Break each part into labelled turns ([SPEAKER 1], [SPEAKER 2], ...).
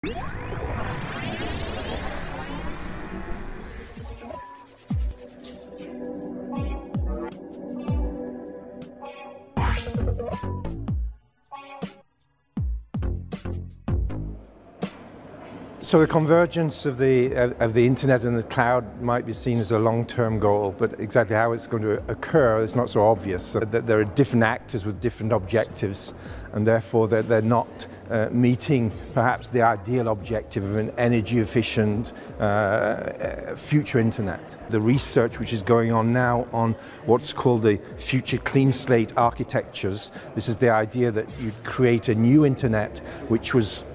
[SPEAKER 1] So the convergence of the internet and the cloud might be seen as a long-term goal, but exactly how it's going to occur is not so obvious. So there are different actors with different objectives, and therefore they're not meeting perhaps the ideal objective of an energy-efficient future internet. The research which is going on now on what's called the future clean slate architectures, this is the idea that you create a new internet which was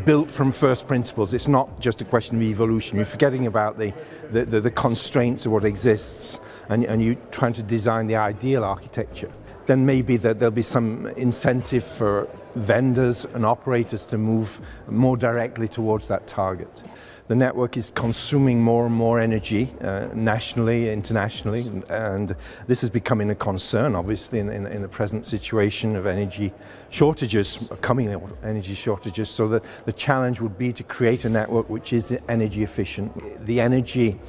[SPEAKER 1] built from first principles. It's not just a question of evolution. You're forgetting about the constraints of what exists, and you're trying to design the ideal architecture. Then maybe there'll be some incentive for vendors and operators to move more directly towards that target. The network is consuming more and more energy nationally, internationally, and this is becoming a concern, obviously, in the present situation of energy shortages, coming energy shortages. So the challenge would be to create a network which is energy efficient. The energy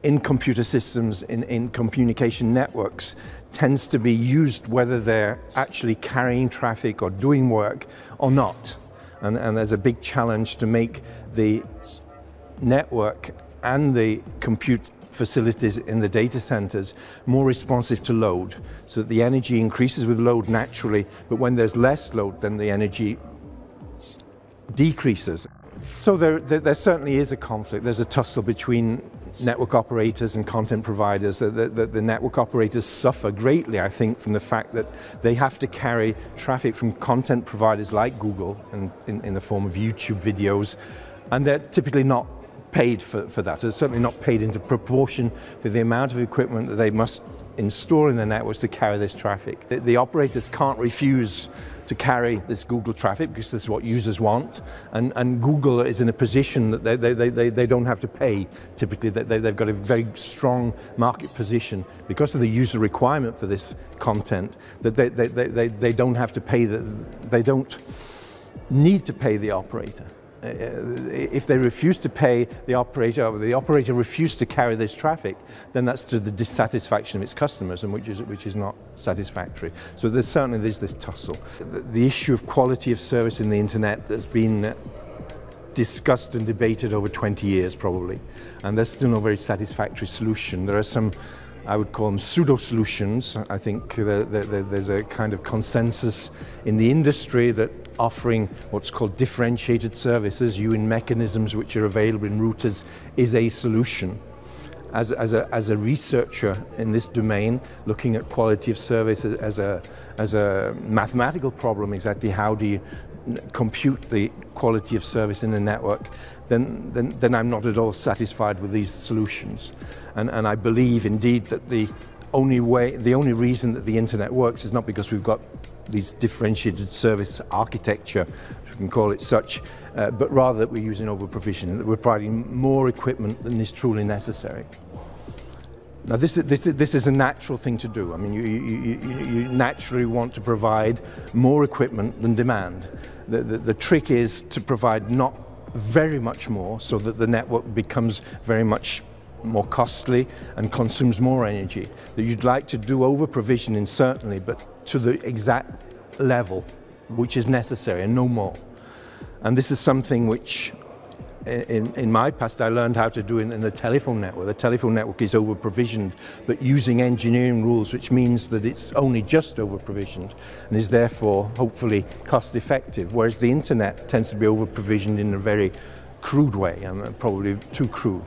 [SPEAKER 1] in computer systems, in communication networks, tends to be used whether they're actually carrying traffic or doing work or not. And there's a big challenge to make the network and the compute facilities in the data centers more responsive to load, so that the energy increases with load naturally, but when there's less load, then the energy decreases. So there certainly is a conflict. There's a tussle between network operators and content providers. The network operators suffer greatly, I think, from the fact that they have to carry traffic from content providers like Google in the form of YouTube videos, and they're typically not paid for that. They're certainly not paid into proportion for the amount of equipment that they must install in their networks to carry this traffic. The operators can't refuse to carry this Google traffic because this is what users want, and Google is in a position that they don't have to pay. Typically, they've got a very strong market position because of the user requirement for this content, that they don't have to pay, they don't need to pay the operator. If they refuse to pay the operator, or the operator refused to carry this traffic, then that's to the dissatisfaction of its customers, and which is not satisfactory. So there's this tussle. The issue of quality of service in the internet has been discussed and debated over 20 years probably, and there's still no very satisfactory solution. There are some, I would call them pseudo-solutions. I think there's a kind of consensus in the industry that offering what's called differentiated services, using mechanisms which are available in routers, is a solution. As a researcher in this domain, looking at quality of service as a mathematical problem, exactly how do you compute the quality of service in the network, then I'm not at all satisfied with these solutions. And I believe indeed that the only reason that the internet works is not because we've got these differentiated service architecture, if we can call it such, but rather that we're using over-provision, that we're providing more equipment than is truly necessary. Now this is a natural thing to do. I mean, you naturally want to provide more equipment than demand. The trick is to provide not very much more, so that the network becomes very much more costly and consumes more energy. That you'd like to do over-provisioning, certainly, but to the exact level which is necessary and no more. And this is something which in my past I learned how to do in the telephone network. The telephone network is over-provisioned, but using engineering rules, which means that it's only just over-provisioned and is therefore hopefully cost-effective, whereas the internet tends to be over-provisioned in a very crude way, and probably too crude.